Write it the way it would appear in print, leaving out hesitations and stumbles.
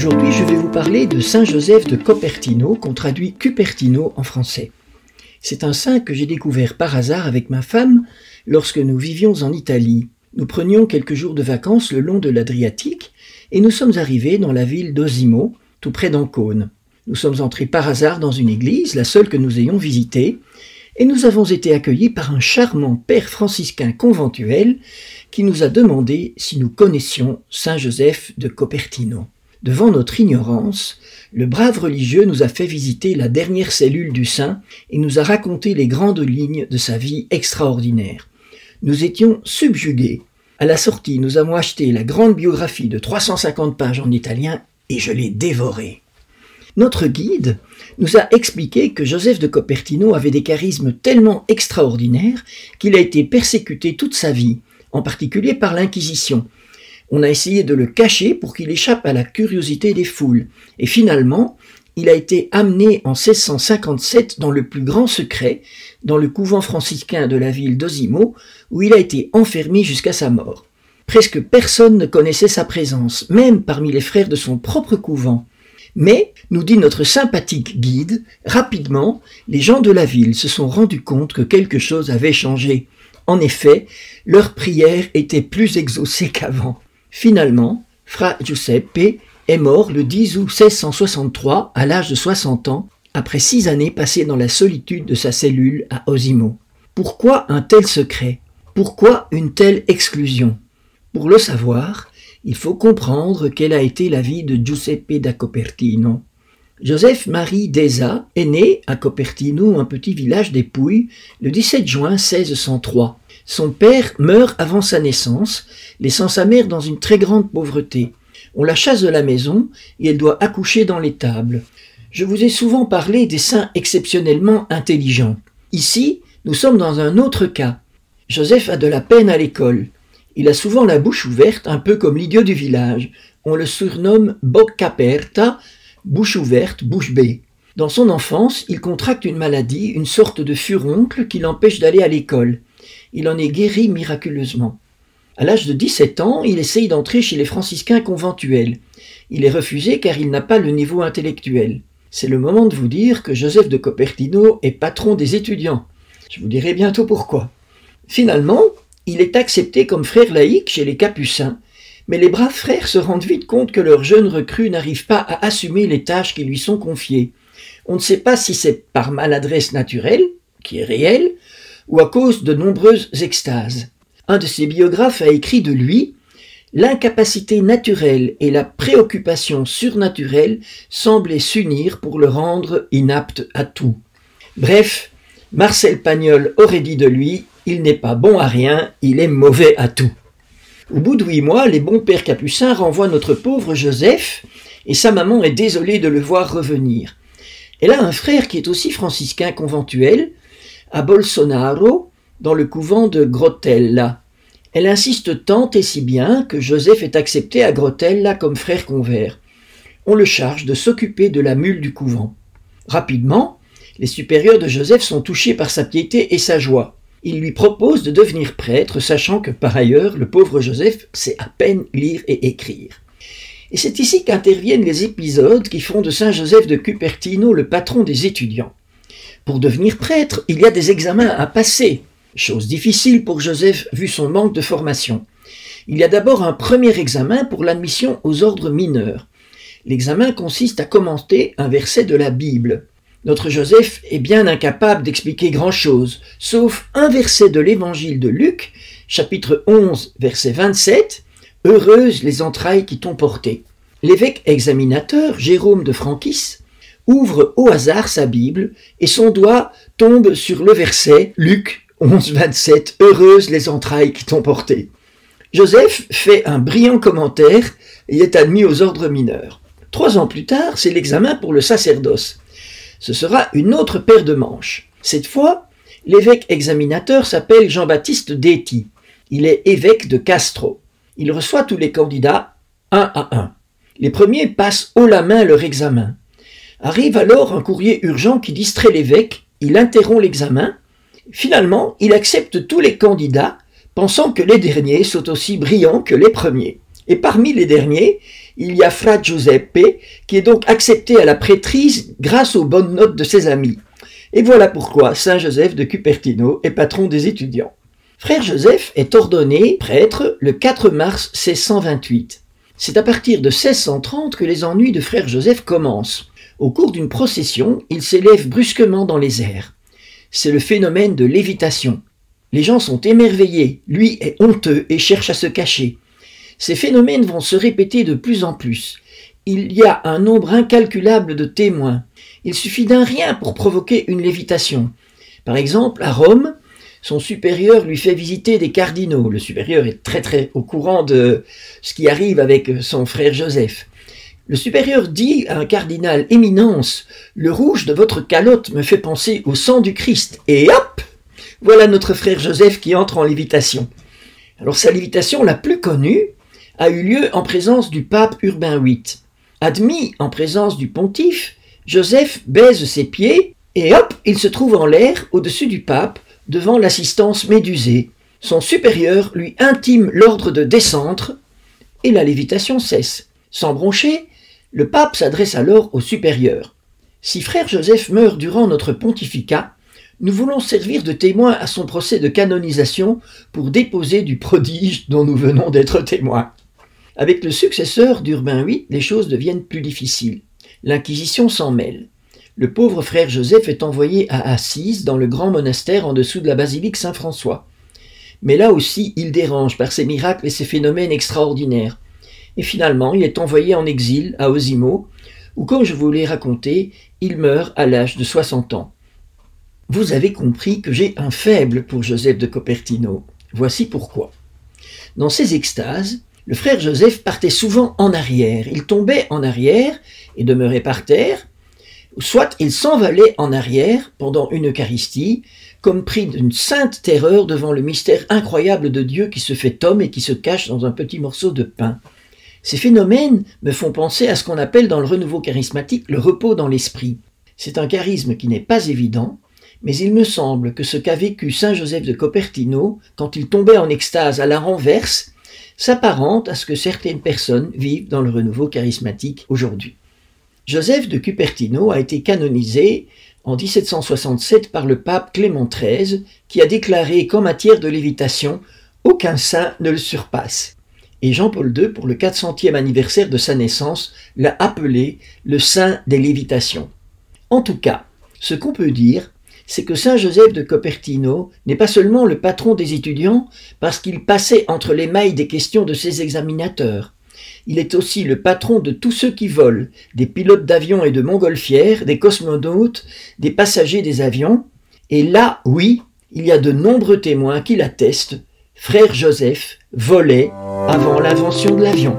Aujourd'hui, je vais vous parler de Saint Joseph de Copertino, qu'on traduit Cupertino en français. C'est un saint que j'ai découvert par hasard avec ma femme lorsque nous vivions en Italie. Nous prenions quelques jours de vacances le long de l'Adriatique et nous sommes arrivés dans la ville d'Osimo, tout près d'Ancône. Nous sommes entrés par hasard dans une église, la seule que nous ayons visitée, et nous avons été accueillis par un charmant père franciscain conventuel qui nous a demandé si nous connaissions Saint Joseph de Copertino. Devant notre ignorance, le brave religieux nous a fait visiter la dernière cellule du saint et nous a raconté les grandes lignes de sa vie extraordinaire. Nous étions subjugués. À la sortie, nous avons acheté la grande biographie de 350 pages en italien et je l'ai dévorée. Notre guide nous a expliqué que Joseph de Copertino avait des charismes tellement extraordinaires qu'il a été persécuté toute sa vie, en particulier par l'Inquisition. On a essayé de le cacher pour qu'il échappe à la curiosité des foules. Et finalement, il a été amené en 1657 dans le plus grand secret, dans le couvent franciscain de la ville d'Osimo, où il a été enfermé jusqu'à sa mort. Presque personne ne connaissait sa présence, même parmi les frères de son propre couvent. Mais, nous dit notre sympathique guide, rapidement, les gens de la ville se sont rendus compte que quelque chose avait changé. En effet, leurs prières étaient plus exaucées qu'avant. Finalement, Fra Giuseppe est mort le 10 août 1663 à l'âge de 60 ans, après 6 années passées dans la solitude de sa cellule à Osimo. Pourquoi un tel secret? Pourquoi une telle exclusion? Pour le savoir, il faut comprendre quelle a été la vie de Giuseppe da Copertino. Joseph Marie Deza est né à Copertino, un petit village des Pouilles, le 17 juin 1603. Son père meurt avant sa naissance, laissant sa mère dans une très grande pauvreté. On la chasse de la maison et elle doit accoucher dans l'étable. Je vous ai souvent parlé des saints exceptionnellement intelligents. Ici, nous sommes dans un autre cas. Joseph a de la peine à l'école. Il a souvent la bouche ouverte, un peu comme l'idiot du village. On le surnomme bocca aperta, bouche ouverte, bouche bée. Dans son enfance, il contracte une maladie, une sorte de furoncle qui l'empêche d'aller à l'école. Il en est guéri miraculeusement. À l'âge de 17 ans, il essaye d'entrer chez les franciscains conventuels. Il est refusé car il n'a pas le niveau intellectuel. C'est le moment de vous dire que Joseph de Copertino est patron des étudiants. Je vous dirai bientôt pourquoi. Finalement, il est accepté comme frère laïque chez les Capucins, mais les braves frères se rendent vite compte que leur jeune recrue n'arrive pas à assumer les tâches qui lui sont confiées. On ne sait pas si c'est par maladresse naturelle, qui est réelle, ou à cause de nombreuses extases. Un de ses biographes a écrit de lui « L'incapacité naturelle et la préoccupation surnaturelle semblaient s'unir pour le rendre inapte à tout. » Bref, Marcel Pagnol aurait dit de lui « Il n'est pas bon à rien, il est mauvais à tout ». Au bout de 8 mois, les bons pères capucins renvoient notre pauvre Joseph et sa maman est désolée de le voir revenir. Elle a un frère qui est aussi franciscain conventuel, à Bolsonaro, dans le couvent de Grotella. Elle insiste tant et si bien que Joseph est accepté à Grotella comme frère convers. On le charge de s'occuper de la mule du couvent. Rapidement, les supérieurs de Joseph sont touchés par sa piété et sa joie. Ils lui proposent de devenir prêtre, sachant que par ailleurs, le pauvre Joseph sait à peine lire et écrire. Et c'est ici qu'interviennent les épisodes qui font de Saint Joseph de Cupertino le patron des étudiants. Pour devenir prêtre, il y a des examens à passer, chose difficile pour Joseph vu son manque de formation. Il y a d'abord un premier examen pour l'admission aux ordres mineurs. L'examen consiste à commenter un verset de la Bible. Notre Joseph est bien incapable d'expliquer grand-chose, sauf un verset de l'évangile de Luc, chapitre 11, verset 27, « Heureuses les entrailles qui t'ont porté ». L'évêque examinateur, Jérôme de Frankis, ouvre au hasard sa Bible et son doigt tombe sur le verset Luc 11, 27, « Heureuses les entrailles qui t'ont porté ». Joseph fait un brillant commentaire et est admis aux ordres mineurs. 3 ans plus tard, c'est l'examen pour le sacerdoce. Ce sera une autre paire de manches. Cette fois, l'évêque examinateur s'appelle Jean-Baptiste Déti. Il est évêque de Castro. Il reçoit tous les candidats un à un. Les premiers passent haut la main leur examen. Arrive alors un courrier urgent qui distrait l'évêque, il interrompt l'examen. Finalement, il accepte tous les candidats, pensant que les derniers sont aussi brillants que les premiers. Et parmi les derniers, il y a Fra Giuseppe, qui est donc accepté à la prêtrise grâce aux bonnes notes de ses amis. Et voilà pourquoi Saint Joseph de Cupertino est patron des étudiants. Frère Joseph est ordonné prêtre le 4 mars 1628. C'est à partir de 1630 que les ennuis de Frère Joseph commencent. Au cours d'une procession, il s'élève brusquement dans les airs. C'est le phénomène de lévitation. Les gens sont émerveillés, lui est honteux et cherche à se cacher. Ces phénomènes vont se répéter de plus en plus. Il y a un nombre incalculable de témoins. Il suffit d'un rien pour provoquer une lévitation. Par exemple, à Rome, son supérieur lui fait visiter des cardinaux. Le supérieur est très au courant de ce qui arrive avec son frère Joseph. Le supérieur dit à un cardinal: « Éminence, le rouge de votre calotte me fait penser au sang du Christ. » Et hop, voilà notre frère Joseph qui entre en lévitation. Alors sa lévitation la plus connue a eu lieu en présence du pape Urbain VIII. Admis en présence du pontife, Joseph baise ses pieds et hop, il se trouve en l'air au-dessus du pape devant l'assistance médusée. Son supérieur lui intime l'ordre de descendre et la lévitation cesse. Sans broncher, le pape s'adresse alors au supérieur. « Si frère Joseph meurt durant notre pontificat, nous voulons servir de témoin à son procès de canonisation pour déposer du prodige dont nous venons d'être témoins. » Avec le successeur d'Urbain VIII, les choses deviennent plus difficiles. L'Inquisition s'en mêle. Le pauvre frère Joseph est envoyé à Assise, dans le grand monastère en dessous de la basilique Saint-François. Mais là aussi, il dérange par ses miracles et ses phénomènes extraordinaires. Et finalement, il est envoyé en exil à Osimo, où, comme je vous l'ai raconté, il meurt à l'âge de 60 ans. Vous avez compris que j'ai un faible pour Joseph de Cupertino. Voici pourquoi. Dans ses extases, le frère Joseph partait souvent en arrière. Il tombait en arrière et demeurait par terre, soit il s'envolait en arrière pendant une Eucharistie, comme pris d'une sainte terreur devant le mystère incroyable de Dieu qui se fait homme et qui se cache dans un petit morceau de pain. Ces phénomènes me font penser à ce qu'on appelle dans le renouveau charismatique le repos dans l'esprit. C'est un charisme qui n'est pas évident, mais il me semble que ce qu'a vécu saint Joseph de Cupertino, quand il tombait en extase à la renverse, s'apparente à ce que certaines personnes vivent dans le renouveau charismatique aujourd'hui. Joseph de Cupertino a été canonisé en 1767 par le pape Clément XIII, qui a déclaré qu'en matière de lévitation, aucun saint ne le surpasse. Et Jean-Paul II, pour le 400e anniversaire de sa naissance, l'a appelé le saint des lévitations. En tout cas, ce qu'on peut dire, c'est que saint Joseph de Cupertino n'est pas seulement le patron des étudiants parce qu'il passait entre les mailles des questions de ses examinateurs. Il est aussi le patron de tous ceux qui volent, des pilotes d'avions et de montgolfières, des cosmonautes, des passagers des avions. Et là, oui, il y a de nombreux témoins qui l'attestent. Frère Joseph volait avant l'invention de l'avion.